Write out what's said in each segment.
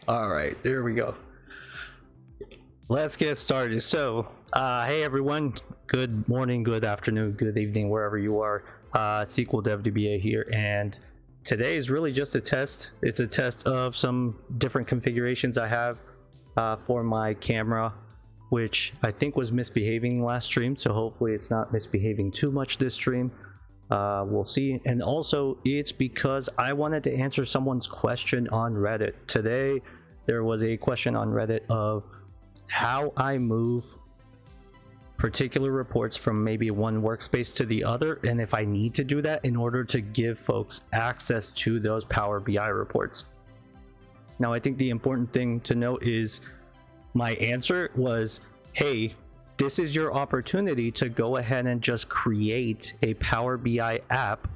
All right, there we go. Let's get started. So, hey everyone, good morning, good afternoon, good evening, wherever you are. SQL Dev DBA here, and today is really just a test. It's a test of some different configurations I have for my camera, which I think was misbehaving last stream, so hopefully it's not misbehaving too much this stream. We'll see. And also it's because I wanted to answer someone's question on Reddit. Today there was a question on Reddit of how I move particular reports from maybe one workspace to the other, and if I need to do that in order to give folks access to those Power BI reports. Now, I think the important thing to note is my answer was, hey, this is your opportunity to go ahead and just create a Power BI app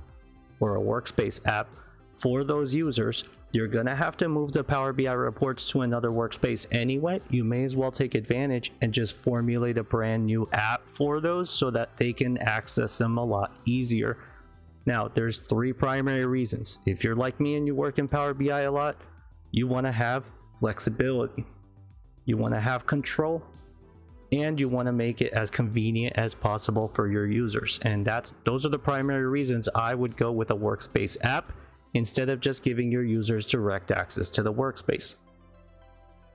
or a workspace app for those users. You're gonna have to move the Power BI reports to another workspace anyway. You may as well take advantage and just formulate a brand new app for those so that they can access them a lot easier. Now, there's three primary reasons. If you're like me and you work in Power BI a lot, you want to have flexibility, you want to have control, and you want to make it as convenient as possible for your users. And those are the primary reasons I would go with a workspace app instead of just giving your users direct access to the workspace.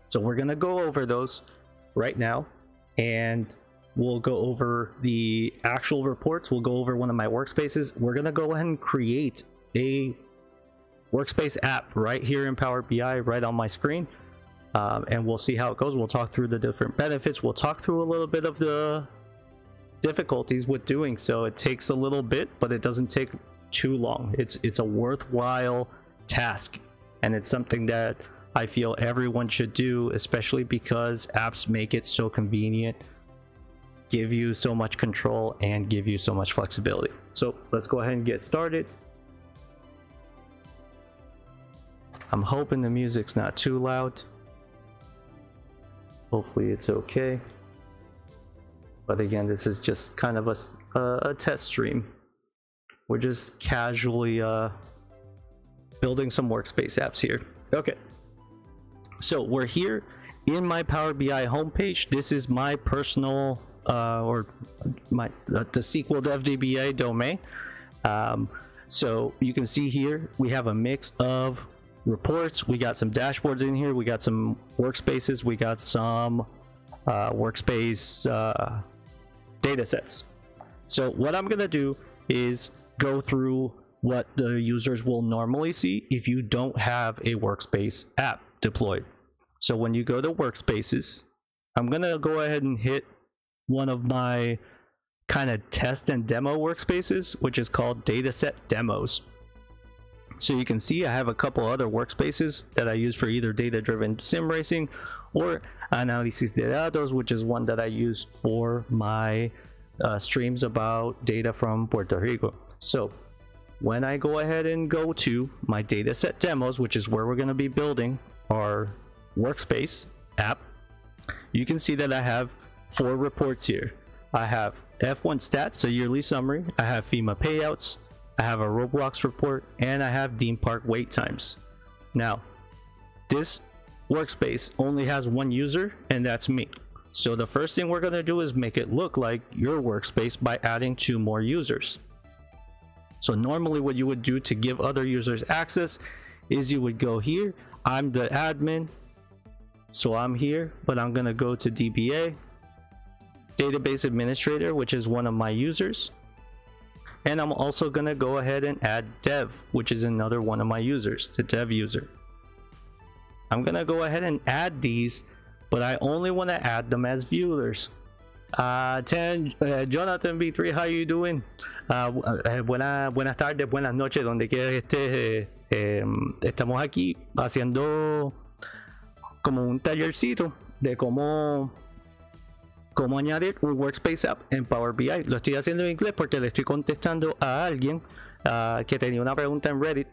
So we're going to go over those right now, and we'll go over the actual reports. We'll go over one of my workspaces. We're going to go ahead and create a workspace app right here in Power BI, right on my screen. And we'll see how it goes. We'll talk through the different benefits. We'll talk through a little bit of the difficulties with doing so. It takes a little bit, but it doesn't take too long. It's a worthwhile task, and it's something that I feel everyone should do, especially because apps make it so convenient, give you so much control, and give you so much flexibility. So let's go ahead and get started. I'm hoping the music's not too loud. Hopefully it's okay. But again, this is just kind of a test stream. We're just casually building some workspace apps here. Okay, so we're here in my Power BI homepage. This is my personal the SQL Dev DBA domain. So you can see here we have a mix of reports. We got some dashboards in here. We got some workspaces. We got some workspace data sets. So what I'm gonna do is go through what the users will normally see if you don't have a workspace app deployed. So when you go to workspaces, I'm gonna go ahead and hit one of my kind of test and demo workspaces, which is called dataset demos. So you can see I have a couple other workspaces that I use for either data-driven sim racing or análisis de datos, which is one that I use for my streams about data from Puerto Rico. So when I go ahead and go to my dataset demos, which is where we're going to be building our workspace app, you can see that I have 4 reports here. I have F1 stats, so yearly summary. I have FEMA payouts. I have a Roblox report, and I have theme park wait times. Now, this workspace only has one user, and that's me. So the first thing we're going to do is make it look like your workspace by adding 2 more users. So normally what you would do to give other users access is you would go here. I'm the admin, so I'm here, but I'm going to go to DBA, database administrator, which is one of my users. And I'm also going to go ahead and add dev, which is another one of my users, the dev user. I'm going to go ahead and add these, but I only want to add them as viewers. Jonathan B3, how you doing? Buenas tardes, buenas noches, donde quiera que estés. Estamos aquí haciendo como un tallercito de cómo añadir un workspace app en Power BI. Lo estoy haciendo en inglés porque le estoy contestando a alguien que tenía una pregunta en Reddit,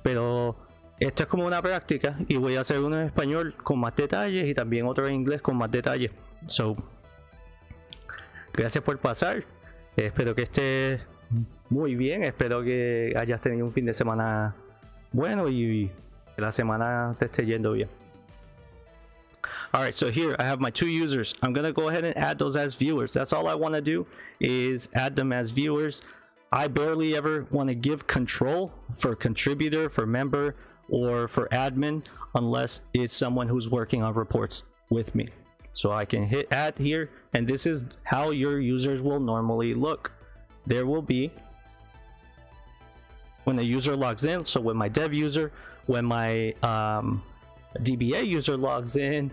pero esto es como una práctica y voy a hacer uno en español con más detalles y también otro en inglés con más detalles. So, gracias por pasar. Espero que estés muy bien. Espero que hayas tenido un fin de semana bueno y que la semana te esté yendo bien. All right, so here I have my 2 users. I'm gonna go ahead and add those as viewers. That's all I want to do, is add them as viewers. I barely ever want to give control for contributor, for member, or for admin unless it's someone who's working on reports with me. So I can hit add here, and this is how your users will normally look. There will be, when a user logs in, so when my dev user, when my DBA user logs in,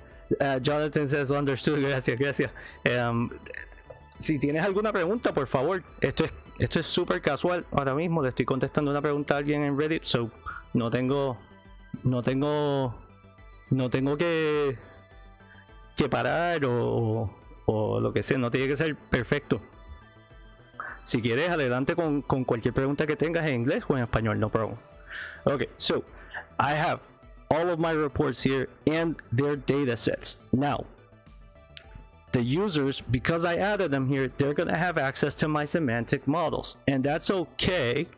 Jonathan says understood, gracias, gracias. Si tienes alguna pregunta, por favor, esto es súper casual. Ahora mismo le estoy contestando una pregunta a alguien en Reddit, so no tengo que parar o lo que sea, no tiene que ser perfecto. Si quieres, adelante con cualquier pregunta que tengas en inglés o en español, no problem. Okay, so I have all of my reports here and their data sets. Now, the users, because I added them here, they're going to have access to my semantic models, and that's okay.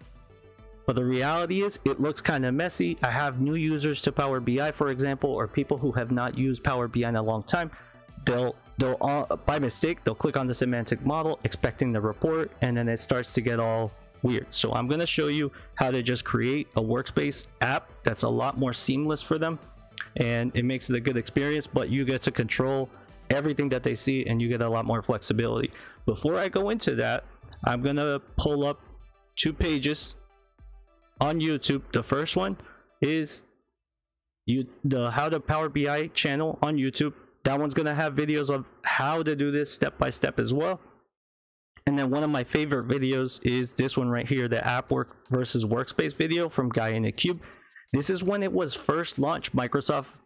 But the reality is it looks kind of messy. I have new users to Power BI, for example, or people who have not used Power BI in a long time. They'll by mistake, they'll click on the semantic model expecting the report, and then it starts to get all weird. So I'm going to show you how to just create a workspace app that's a lot more seamless for them, and it makes it a good experience, but you get to control everything that they see and you get a lot more flexibility. Before I go into that, I'm going to pull up 2 pages on YouTube. The first one is the How to Power BI channel on YouTube. That one's going to have videos of how to do this step by step as well. And then one of my favorite videos is this one right here, the app work versus workspace video from Guy in a Cube. This is when it was first launched. Microsoft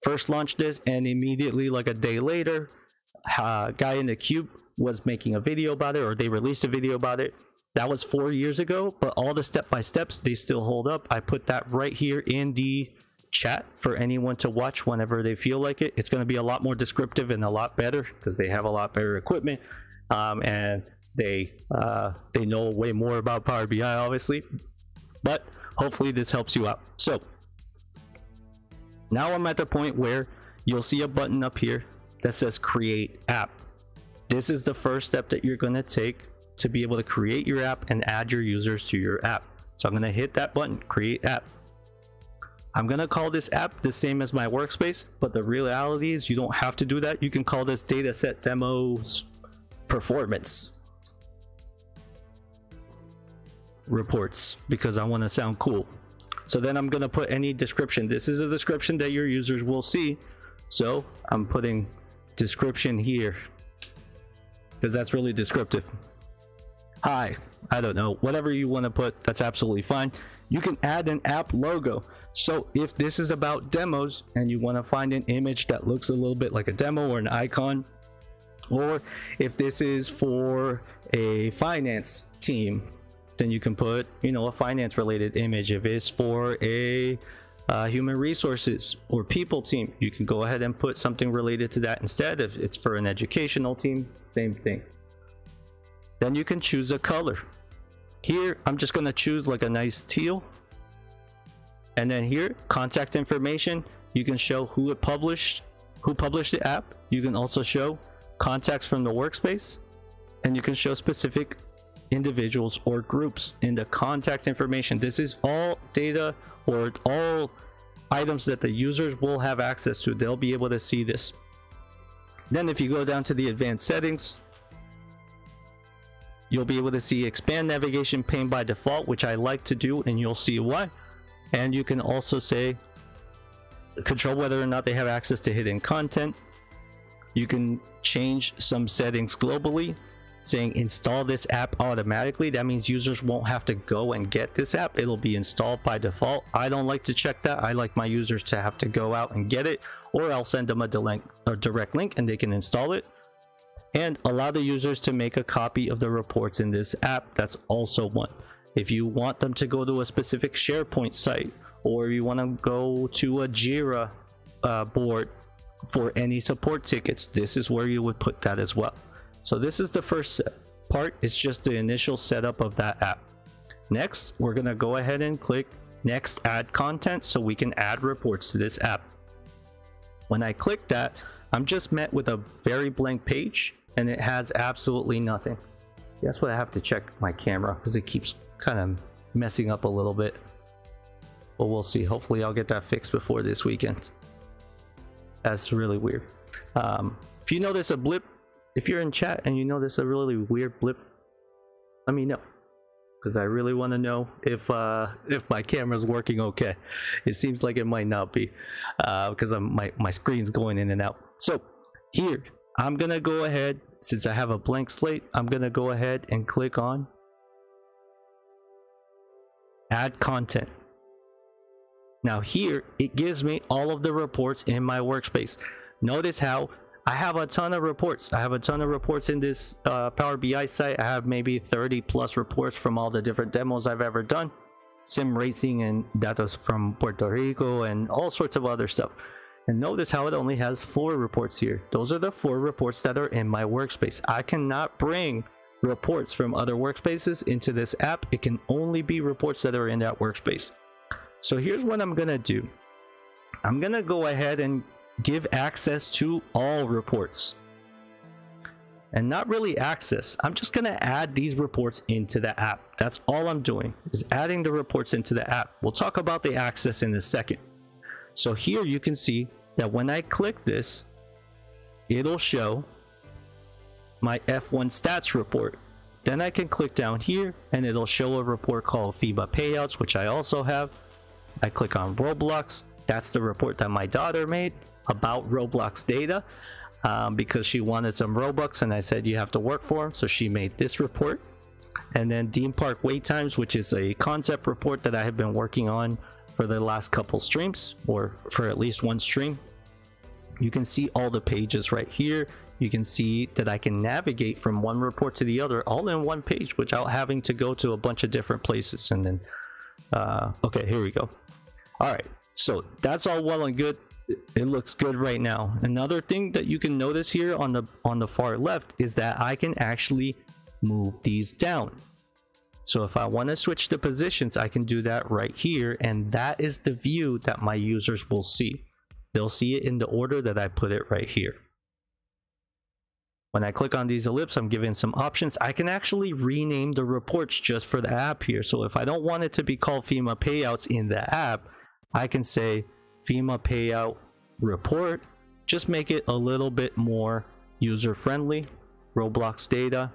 first launched this, and immediately, like a day later, Guy in the Cube was making a video about it, or they released a video about it. That was 4 years ago, but all the step-by-steps, they still hold up. I put that right here in the chat for anyone to watch whenever they feel like it. It's going to be a lot more descriptive and a lot better because they have a lot better equipment, and they know way more about Power BI, obviously. But hopefully this helps you out. So now I'm at the point where you'll see a button up here that says create app. This is the first step that you're going to take to be able to create your app and add your users to your app. So I'm going to hit that button, create app. I'm going to call this app the same as my workspace, but the reality is you don't have to do that. You can call this dataset demos performance reports because I want to sound cool. So then I'm going to put any description. This is a description that your users will see. So I'm putting description here because that's really descriptive. Hi, I don't know, whatever you want to put, that's absolutely fine. You can add an app logo. So if this is about demos and you want to find an image that looks a little bit like a demo or an icon, or if this is for a finance team, then you can put, you know, a finance related image. If it's for a human resources or people team, you can go ahead and put something related to that instead. If it's for an educational team, same thing. Then you can choose a color. Here I'm just going to choose like a nice teal, and then here contact information, you can show who published the app. You can also show contacts from the workspace, and you can show specific individuals or groups in the contact information. This is all data or all items that the users will have access to. They'll be able to see this. Then if you go down to the advanced settings, you'll be able to see expand navigation pane by default, which I like to do, and you'll see why. And you can also say control whether or not they have access to hidden content. You can change some settings globally, saying install this app automatically. That means users won't have to go and get this app. It'll be installed by default. I don't like to check that. I like my users to have to go out and get it, or I'll send them a direct link and they can install it. And allow the users to make a copy of the reports in this app. That's also one. If you want them to go to a specific SharePoint site, or you want to go to a Jira board for any support tickets, this is where you would put that as well. So this is the first part. It's just the initial setup of that app. Next, we're going to go ahead and click next, add content, so we can add reports to this app. When I click that, I'm just met with a very blank page and it has absolutely nothing. That's what I have to check my camera because it keeps kind of messing up a little bit. But we'll see. Hopefully I'll get that fixed before this weekend. That's really weird. If you notice a blip, if you're in chat and you notice a really weird blip, let me know, because I really want to know if my camera's working okay. It seems like it might not be, because my screen's going in and out. So here I'm gonna go ahead, since I have a blank slate, I'm gonna go ahead and click on add content. Now here it gives me all of the reports in my workspace. Notice how I have a ton of reports. I have a ton of reports in this Power BI site. I have maybe 30 plus reports from all the different demos I've ever done. Sim racing and data from Puerto Rico and all sorts of other stuff. And notice how it only has 4 reports here. Those are the 4 reports that are in my workspace. I cannot bring reports from other workspaces into this app. It can only be reports that are in that workspace. So here's what I'm gonna do. I'm gonna go ahead and give access to all reports, and not really access. I'm just gonna add these reports into the app. That's all I'm doing, is adding the reports into the app. We'll talk about the access in a second. So here you can see that when I click this, it'll show my F1 stats report. Then I can click down here and it'll show a report called FEMA payouts, which I also have. I click on Roblox. That's the report that my daughter made about Roblox data, because she wanted some Robux and I said you have to work for them, so she made this report. And then theme park wait times, which is a concept report that I have been working on for the last couple streams, or for at least one stream. You can see all the pages right here. You can see that I can navigate from one report to the other all in one page without having to go to a bunch of different places. And then okay, here we go. All right, so that's all well and good. It looks good right now. Another thing that you can notice here on the far left is that I can actually move these down. So if I want to switch the positions, I can do that right here, and that is the view that my users will see. They'll see it in the order that I put it right here. When I click on these ellipses, I'm given some options. I can actually rename the reports just for the app here. So if I don't want it to be called FEMA payouts in the app, I can say FEMA payout report. Just make it a little bit more user friendly. Roblox data.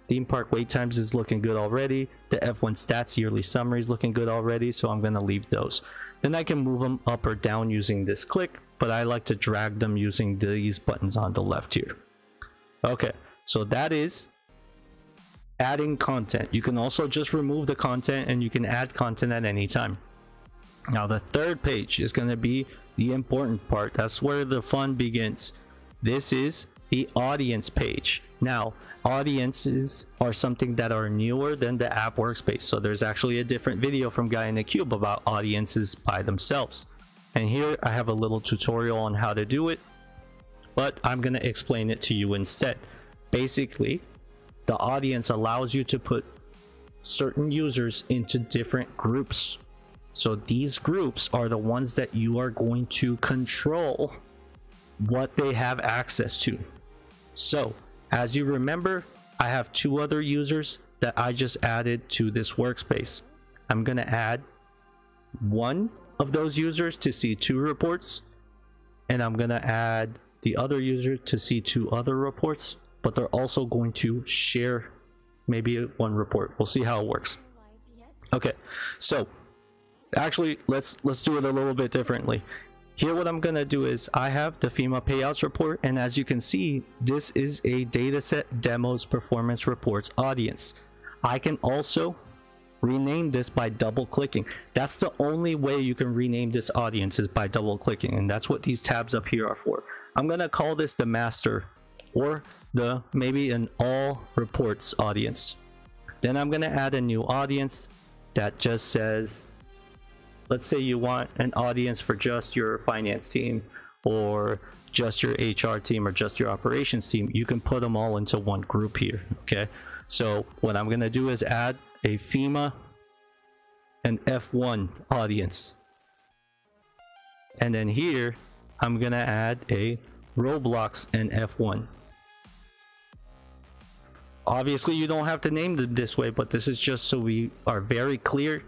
Theme park wait times is looking good already. The F1 stats yearly summary is looking good already, so I'm going to leave those. Then I can move them up or down using this click, but I like to drag them using these buttons on the left here. Okay, so that is adding content. You can also just remove the content and you can add content at any time. Now the third page is going to be the important part. That's where the fun begins. This is the audience page. Now audiences are something that are newer than the app workspace, so there's actually a different video from Guy in the Cube about audiences by themselves, and here I have a little tutorial on how to do it, but I'm going to explain it to you instead. Basically, the audience allows you to put certain users into different groups. So these groups are the ones that you are going to control what they have access to. So as you remember, I have 2 other users that I just added to this workspace. I'm going to add one of those users to see 2 reports, and I'm going to add the other user to see 2 other reports, but they're also going to share maybe 1 report. We'll see how it works. Okay, so actually let's do it a little bit differently. Here what I'm going to do is I have the FEMA payouts report, and as you can see, this is a dataset demos performance reports audience. I can also rename this by double clicking. That's the only way you can rename this audience, is by double clicking, and that's what these tabs up here are for. I'm going to call this the master, or the maybe an all reports audience. Then I'm going to add a new audience that just says, let's say you want an audience for just your finance team, or just your HR team, or just your operations team. You can put them all into one group here. Okay, so what I'm going to do is add a FEMA and F1 audience, and then here I'm going to add a Roblox and F1. Obviously you don't have to name them this way, but this is just so we are very clear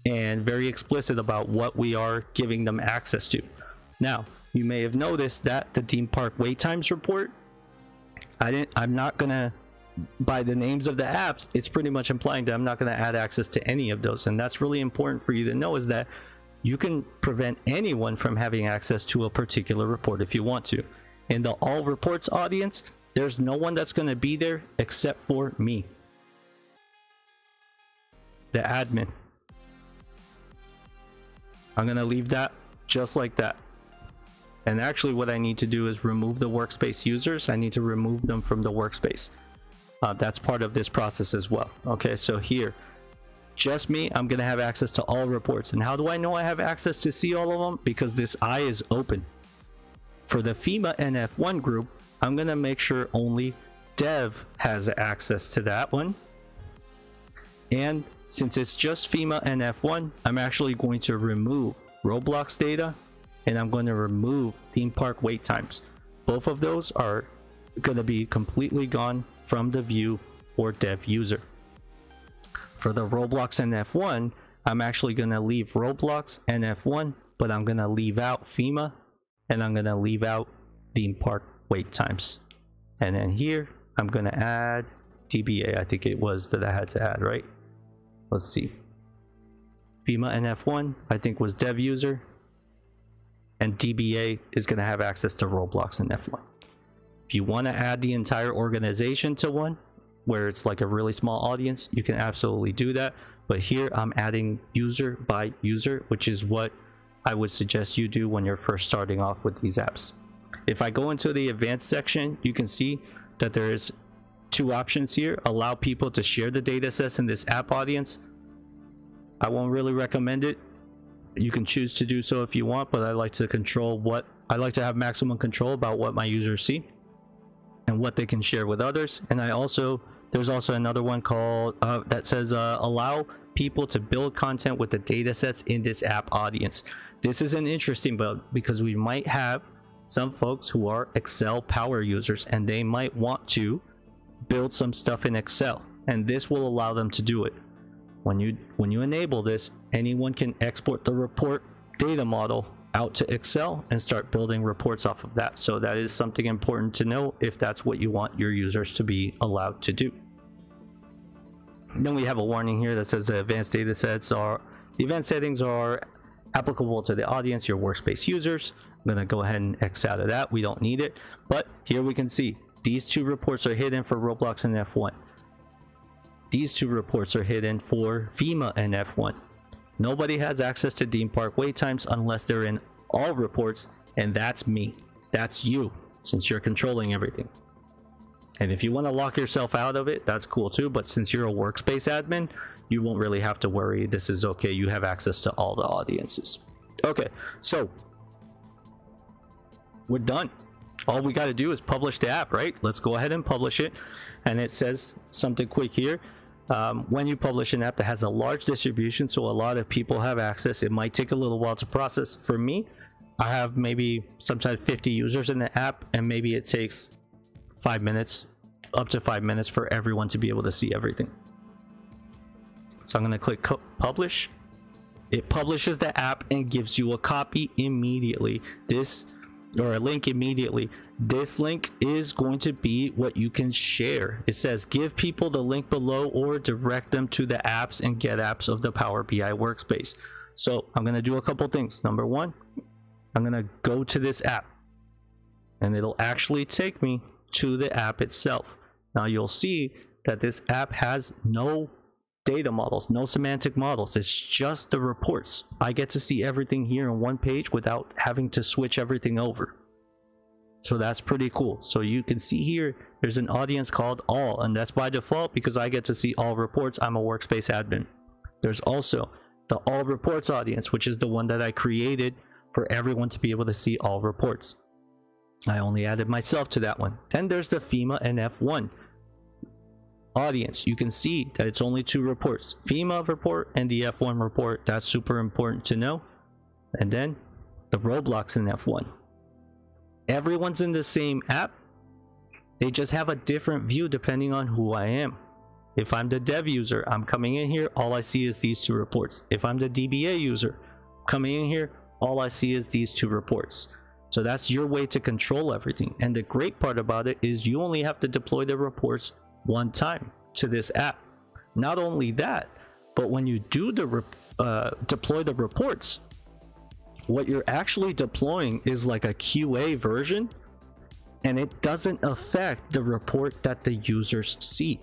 and very explicit about what we are giving them access to. Now, you may have noticed that the theme park wait times report, I'm not gonna, by the names of the apps, it's pretty much implying that I'm not gonna add access to any of those. And that's really important for you to know, is that you can prevent anyone from having access to a particular report if you want to. In the all reports audience, there's no one that's gonna be there except for me, the admin. I'm gonna leave that just like that. And actually what I need to do is remove the workspace users. I need to remove them from the workspace. That's part of this process as well. Okay, so here, just me, I'm gonna have access to all reports. And how do I know I have access to see all of them? Because this eye is open. For the FEMA and F1 group, I'm gonna make sure only dev has access to that one. And since it's just FEMA and F1, I'm actually going to remove Roblox data, and I'm going to remove theme park wait times. Both of those are going to be completely gone from the view or dev user. For the Roblox and F1, I'm actually going to leave Roblox and F1, but I'm going to leave out FEMA, and I'm going to leave out theme park wait times. And then here, I'm going to add DBA. I think it was that I had to add, right? Let's see. FEMA and F1, I think, was dev user. And DBA is going to have access to Roblox and F1. If you want to add the entire organization to one, where it's like a really small audience, you can absolutely do that. But here I'm adding user by user, which is what I would suggest you do when you're first starting off with these apps. If I go into the advanced section, you can see that there's two options here. Allow people to share the datasets in this app audience. I won't really recommend it. You can choose to do so if you want, but I like to have maximum control about what my users see and what they can share with others. And there's also another one called that says allow people to build content with the datasets in this app audience. This is an interesting bug because we might have some folks who are Excel power users and they might want to build some stuff in Excel, and this will allow them to do it. When you enable this, anyone can export the report data model out to Excel and start building reports off of that. So that is something important to know if that's what you want your users to be allowed to do. And then we have a warning here that says the advanced data settings are applicable to the audience, your workspace users. I'm going to go ahead and X out of that. We don't need it. But here we can see these two reports are hidden for Roblox and F1. These two reports are hidden for FEMA and F1. Nobody has access to theme park wait times unless they're in all reports, and that's me. That's you, since you're controlling everything. And if you want to lock yourself out of it, that's cool too, but since you're a workspace admin, you won't really have to worry. This is okay. You have access to all the audiences. Okay, so we're done. All we got to do is publish the app, right? Let's go ahead and publish it. And it says something quick here. When you publish an app that has a large distribution, so a lot of people have access, it might take a little while to process. For me, I have maybe sometimes 50 users in the app, and maybe it takes 5 minutes, up to 5 minutes for everyone to be able to see everything. So I'm going to click publish. It publishes the app and gives you a copy immediately. Or a link immediately. This link is going to be what you can share. It says give people the link below or direct them to the apps and get apps of the Power BI Workspace. So I'm going to do a couple things. Number one, I'm going to go to this app and it'll actually take me to the app itself. Now you'll see that this app has no data models, no semantic models. It's just the reports. I get to see everything here on one page without having to switch everything over. So that's pretty cool. So you can see here, there's an audience called all, and that's by default because I get to see all reports. I'm a workspace admin. There's also the all reports audience, which is the one that I created for everyone to be able to see all reports. I only added myself to that one. Then there's the FEMA and F1 audience. You can see that it's only two reports, FEMA report and the F1 report. That's super important to know. And then the Roblox and F1. everyone's in the same app. They just have a different view depending on who I am. If I'm the dev user, I'm coming in here, all I see is these two reports. If I'm the DBA user, coming in here, all I see is these two reports. So that's your way to control everything. And the great part about it is you only have to deploy the reports one time to this app. Not only that, but when you do deploy the reports, what you're actually deploying is like a QA version, and it doesn't affect the report that the users see.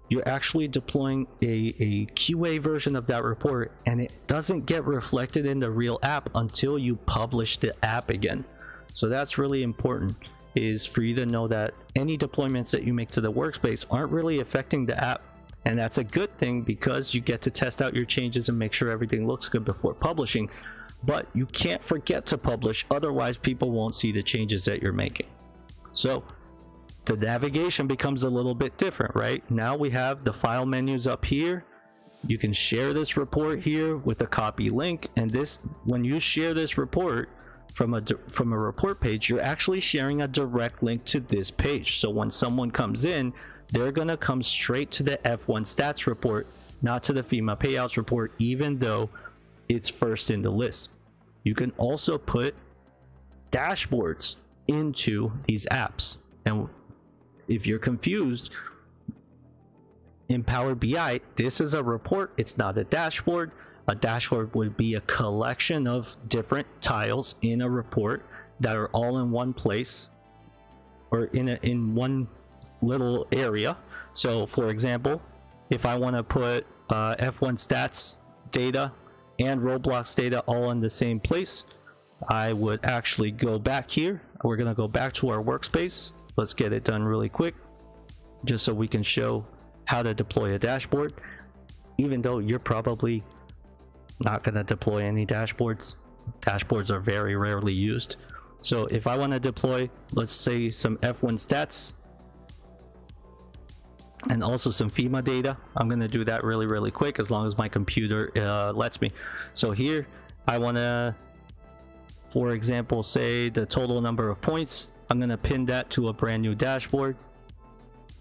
You're actually deploying a QA version of that report, and it doesn't get reflected in the real app until you publish the app again. So that's really important, is for you to know that any deployments that you make to the workspace aren't really affecting the app. And that's a good thing because you get to test out your changes and make sure everything looks good before publishing. But you can't forget to publish, otherwise people won't see the changes that you're making. So the navigation becomes a little bit different, right? Now we have the file menus up here. You can share this report here with a copy link, and this, when you share this report from a report page, you're actually sharing a direct link to this page. So when someone comes in, they're gonna come straight to the F1 stats report, not to the FEMA payouts report, even though it's first in the list. You can also put dashboards into these apps, and if you're confused, in Power BI, this is a report, it's not a dashboard. A dashboard would be a collection of different tiles in a report that are all in one place, or in one little area. So for example, if I want to put F1 stats data and Roblox data all in the same place, I would actually go back here. We're going to go back to our workspace. Let's get it done really quick, just so we can show how to deploy a dashboard, even though you're probably not going to deploy any dashboards. Dashboards are very rarely used. So if I want to deploy, let's say, some F1 stats and also some FEMA data, I'm going to do that really quick, as long as my computer lets me. So here I want to, for example, say the total number of points. I'm going to pin that to a brand new dashboard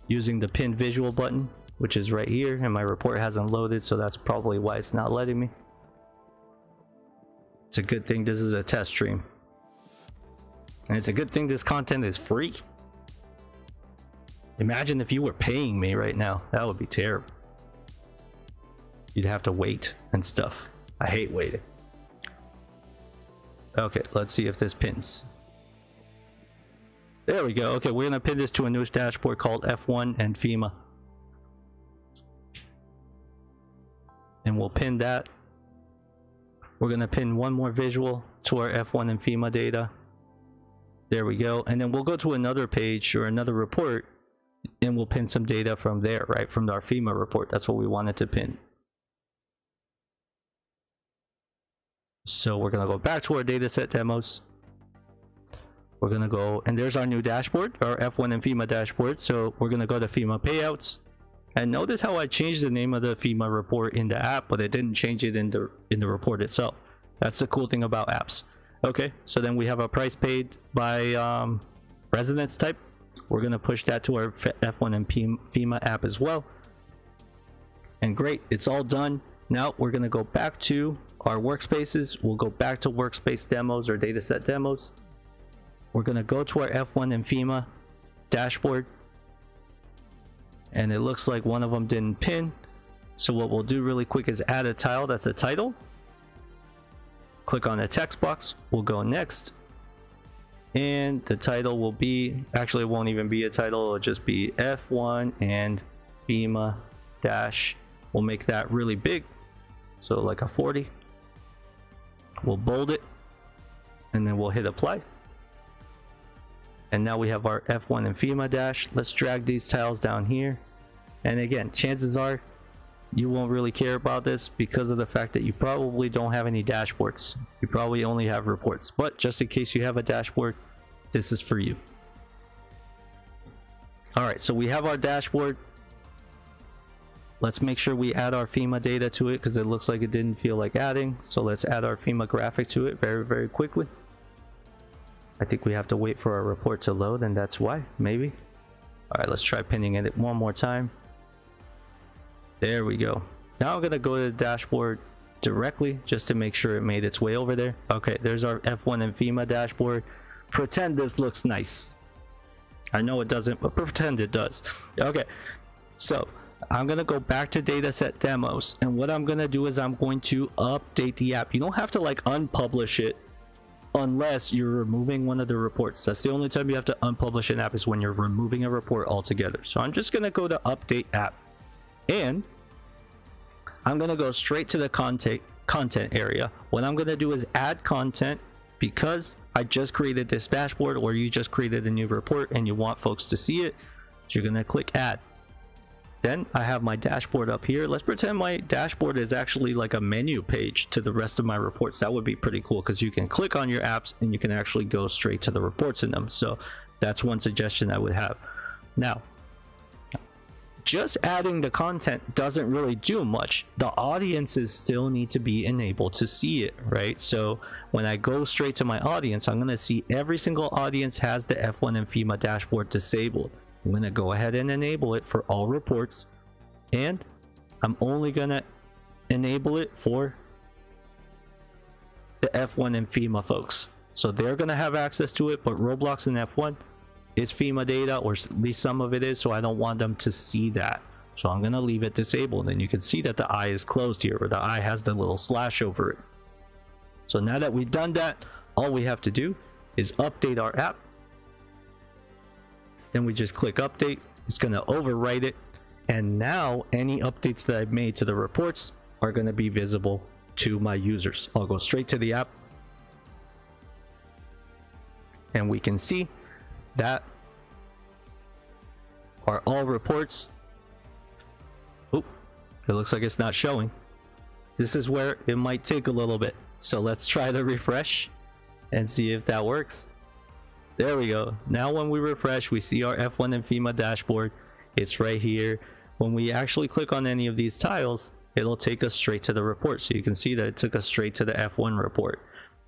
using the pin visual button, which is right here, and my report hasn't loaded, so that's probably why it's not letting me. It's a good thing this is a test stream, and it's a good thing this content is free. Imagine if you were paying me right now. That would be terrible. You'd have to wait and stuff. I hate waiting. Okay, let's see if this pins. There we go. Okay, we're gonna pin this to a new dashboard called F1 and FEMA, and we'll pin that. We're gonna pin one more visual to our F1 and FEMA data. There we go. And then we'll go to another page or another report, and we'll pin some data from there, right, from our FEMA report. That's what we wanted to pin. So we're gonna go back to our dataset demos. We're gonna go, and there's our new dashboard, our F1 and FEMA dashboard. So we're gonna go to FEMA payouts, and notice how I changed the name of the FEMA report in the app, but it didn't change it in the report itself. That's the cool thing about apps. Okay, so then we have a price paid by residence type. We're gonna push that to our F1 and FEMA app as well. And great, it's all done. Now we're gonna go back to our workspaces. We'll go back to workspace demos or dataset demos. We're gonna go to our F1 and FEMA dashboard, and it looks like one of them didn't pin. So what we'll do really quick is add a tile that's a title. Click on the text box. We'll go next, and the title will be, actually it won't even be a title, it'll just be F1 and FEMA dash. We'll make that really big, so like a 40. We'll bold it, and then we'll hit apply. And now we have our F1 and FEMA dash. Let's drag these tiles down here. And again, chances are you won't really care about this because of the fact that you probably don't have any dashboards. You probably only have reports. But just in case you have a dashboard, this is for you. All right, so we have our dashboard. Let's make sure we add our FEMA data to it, because it looks like it didn't feel like adding. So let's add our FEMA graphic to it very quickly. I think we have to wait for our report to load, and that's why, maybe. All right, let's try pinning it one more time. There we go. Now I'm gonna go to the dashboard directly just to make sure it made its way over there. Okay, there's our F1 and FEMA dashboard. Pretend this looks nice. I know it doesn't, but pretend it does. Okay, so I'm gonna go back to dataset demos, and what I'm gonna do is I'm going to update the app. You don't have to like unpublish it unless you're removing one of the reports. That's the only time you have to unpublish an app, is when you're removing a report altogether. So I'm just gonna go to update app, and I'm gonna go straight to the content area. What I'm gonna do is add content, because I just created this dashboard, or you just created a new report and you want folks to see it. So you're gonna click add. Then I have my dashboard up here. Let's pretend my dashboard is actually like a menu page to the rest of my reports. That would be pretty cool, because you can click on your apps and you can actually go straight to the reports in them. So that's one suggestion I would have. Now, just adding the content doesn't really do much. The audiences still need to be enabled to see it, right? So when I go straight to my audience, I'm going to see every single audience has the F1 and FEMA dashboard disabled. I'm going to go ahead and enable it for all reports, and I'm only going to enable it for the F1 and FEMA folks. So they're going to have access to it, but Roblox and F1 is FEMA data, or at least some of it is, so I don't want them to see that. So I'm going to leave it disabled, and you can see that the eye is closed here, or the eye has the little slash over it. So now that we've done that, all we have to do is update our app. Then we just click update. It's going to overwrite it, and now any updates that I've made to the reports are going to be visible to my users. I'll go straight to the app, and we can see that are all reports. Oh, it looks like it's not showing. This is where it might take a little bit. So let's try to refresh and see if that works. There we go. Now when we refresh, we see our F1 and FEMA dashboard. It's right here. When we actually click on any of these tiles, it'll take us straight to the report. So you can see that it took us straight to the F1 report.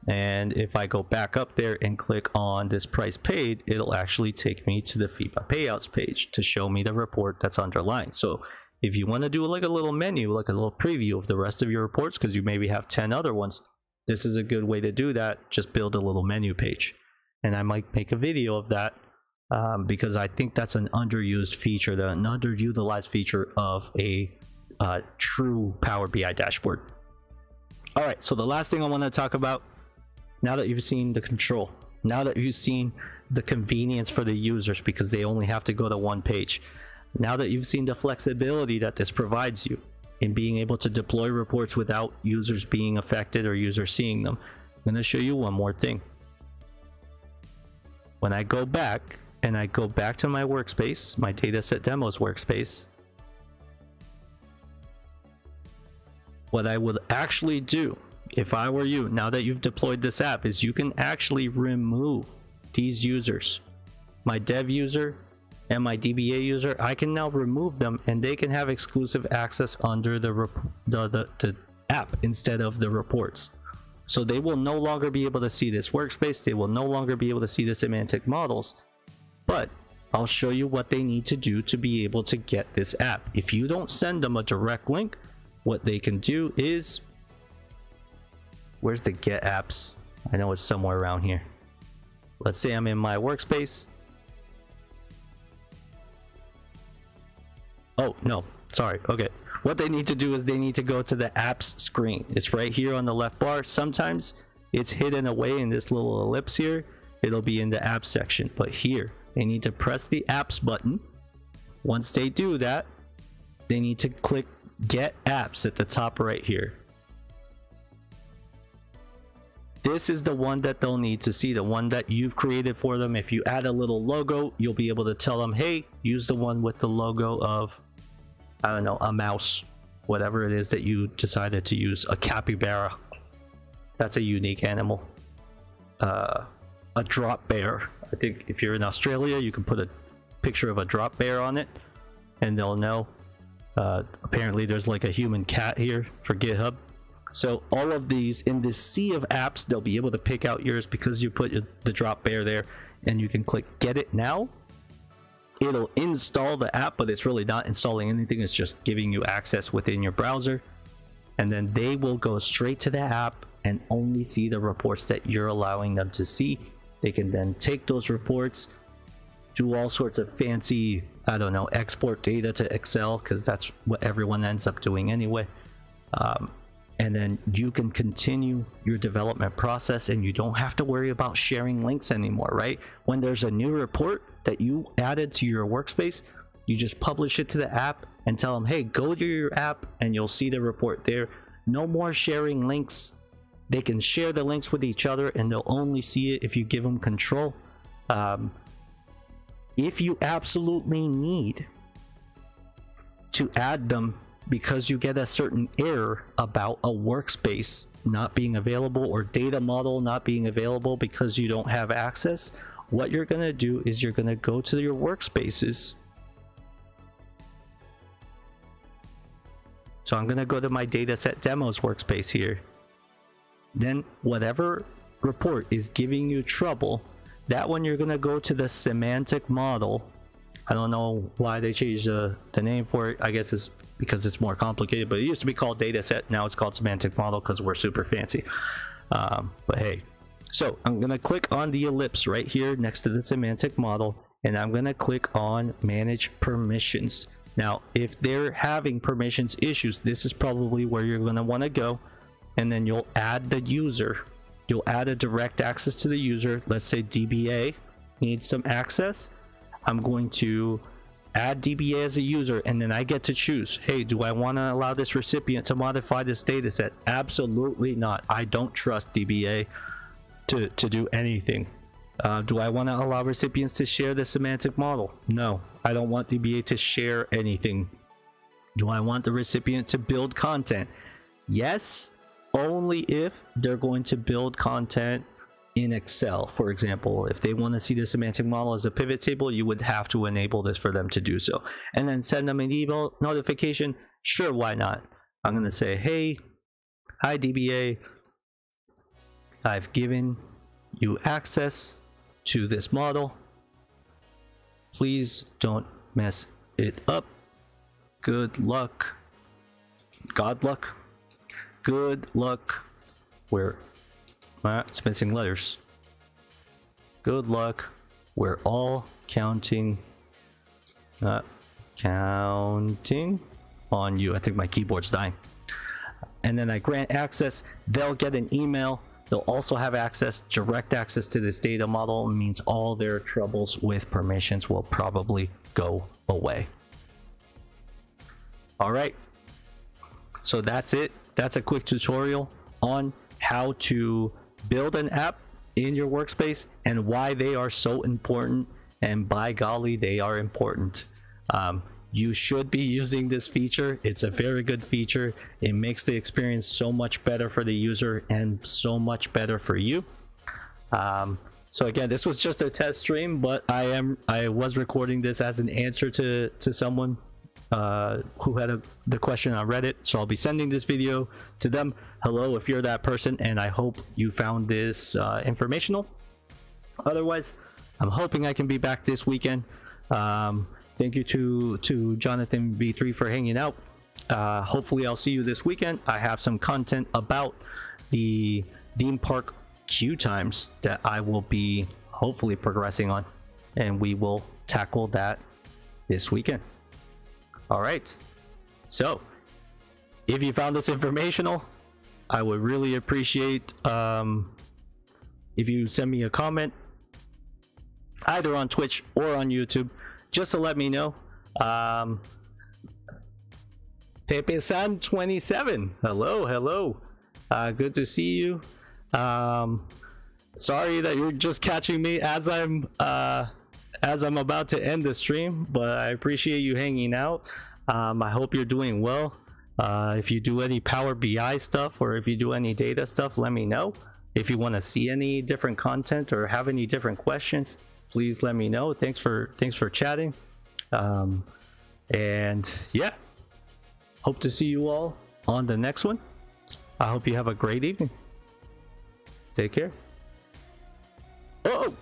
And if I go back up there and click on this price paid, it'll actually take me to the FEMA payouts page to show me the report that's underlined. So if you want to do like a little menu, like a little preview of the rest of your reports, because you maybe have 10 other ones, this is a good way to do that. Just build a little menu page. And I might make a video of that because I think that's an underused feature, an underutilized feature of a true Power BI dashboard. All right, so the last thing I want to talk about, now that you've seen the control, now that you've seen the convenience for the users because they only have to go to one page, now that you've seen the flexibility that this provides you in being able to deploy reports without users being affected or users seeing them, I'm going to show you one more thing. When I go back and I go back to my workspace, my dataset demos workspace, what I would actually do if I were you, now that you've deployed this app, is you can actually remove these users. My dev user and my DBA user, I can now remove them, and they can have exclusive access under the app instead of the reports. So they will no longer be able to see this workspace. They will no longer be able to see the semantic models. But I'll show you what they need to do to be able to get this app. If you don't send them a direct link, what they can do is, where's the get apps? I know it's somewhere around here. Let's say I'm in my workspace. Oh, no, sorry. Okay. What they need to do is they need to go to the apps screen. It's right here on the left bar. Sometimes it's hidden away in this little ellipse here. It'll be in the apps section, but here they need to press the apps button. Once they do that, they need to click get apps at the top right here. This is the one that they'll need to see, the one that you've created for them. If you add a little logo, you'll be able to tell them, hey, use the one with the logo of, I don't know, a mouse, whatever it is that you decided to use. A capybara, that's a unique animal. A drop bear, I think if you're in Australia, you can put a picture of a drop bear on it and they'll know. Apparently there's like a human cat here for GitHub. So all of these in this sea of apps, they'll be able to pick out yours because you put the drop bear there, and you can click get it now. It'll install the app, but it's really not installing anything. It's just giving you access within your browser, and then they will go straight to the app and only see the reports that you're allowing them to see. They can then take those reports, do all sorts of fancy, I don't know, export data to Excel, because that's what everyone ends up doing anyway. And then you can continue your development process, and you don't have to worry about sharing links anymore, right? When there's a new report that you added to your workspace, you just publish it to the app and tell them, hey, go to your app and you'll see the report there. No more sharing links. They can share the links with each other, and they'll only see it if you give them control. If you absolutely need to add them because you get a certain error about a workspace not being available or data model not being available because you don't have access, what you're going to do is you're going to go to your workspaces. So I'm going to go to my dataset demos workspace here. Then whatever report is giving you trouble, that one you're going to go to the semantic model. I don't know why they changed the name for it. I guess it's because it's more complicated, but it used to be called dataset. Now it's called semantic model because we're super fancy. But hey, so I'm going to click on the ellipse right here next to the semantic model, and I'm going to click on manage permissions. Now, if they're having permissions issues, this is probably where you're going to want to go, and then you'll add the user. You'll add a direct access to the user. Let's say DBA needs some access. I'm going to add DBA as a user, and then I get to choose, hey, do I want to allow this recipient to modify this data set? Absolutely not. I don't trust DBA to do anything. Do I want to allow recipients to share the semantic model? No, I don't want DBA to share anything. Do I want the recipient to build content? Yes, only if they're going to build content in Excel. For example, if they want to see the semantic model as a pivot table, you would have to enable this for them to do so. And then send them an email notification. Sure, why not? I'm going to say, hey, hi DBA, I've given you access to this model. Please don't mess it up. Good luck. God luck. Good luck. Where it's missing letters. Good luck. We're all counting on you. I think my keyboard's dying. And then I grant access. They'll get an email. They'll also have access, direct access to this data model. It means all their troubles with permissions will probably go away. All right. So that's it. That's a quick tutorial on how to build an app in your workspace and why they are so important. And by golly, they are important. You should be using this feature. It's a very good feature. It makes the experience so much better for the user and so much better for you. So again, this was just a test stream, but I was recording this as an answer to someone who had the question on Reddit. So I'll be sending this video to them. Hello, if you're that person, and I hope you found this informational. Otherwise, I'm hoping I can be back this weekend. Thank you to Jonathan B3 for hanging out. Hopefully I'll see you this weekend. I have some content about the theme park queue times that I will be hopefully progressing on, and we will tackle that this weekend. All right, so if you found this informational, I would really appreciate if you send me a comment either on Twitch or on YouTube, just to let me know. Pepe-san 27, hello. Good to see you. Sorry that you're just catching me as I'm about to end the stream, but I appreciate you hanging out. I hope you're doing well. If you do any Power BI stuff, or if you do any data stuff, let me know. If you want to see any different content or have any different questions, please let me know. Thanks for chatting. And yeah, hope to see you all on the next one. I hope you have a great evening. Take care. Oh,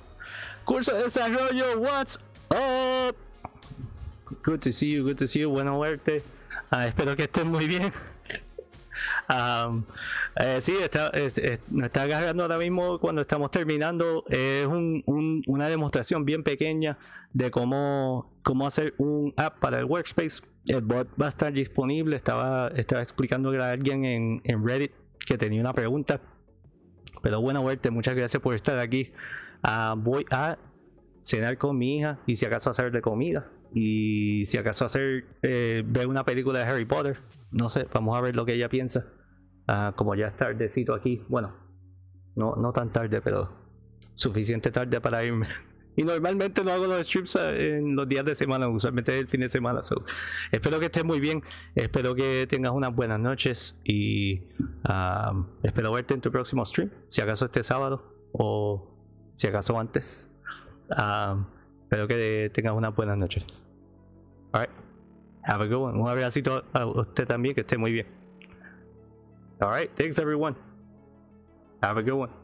curso de desarrollo, what's up? Good to see you, good to see you. Bueno verte. Espero que estés muy bien. Sí, me está agarrando ahora mismo cuando estamos terminando. Es una demostración bien pequeña de cómo hacer un app para el workspace. El bot va a estar disponible. Estaba explicándole a alguien en Reddit que tenía una pregunta. Pero bueno verte, muchas gracias por estar aquí. Voy a cenar con mi hija y si acaso hacer de comida. Y si acaso ver una película de Harry Potter. No sé, vamos a ver lo que ella piensa. Como ya es tardecito aquí, bueno, no tan tarde, pero suficiente tarde para irme. Y normalmente no hago los streams en los días de semana, usualmente es el fin de semana. So, espero que estés muy bien, espero que tengas unas buenas noches y espero verte en tu próximo stream, si acaso este sábado o si acaso antes. Espero que tengas unas buenas noches. Alright, have a good one. Un abracito a usted también, que esté muy bien. Alright, thanks everyone. Have a good one.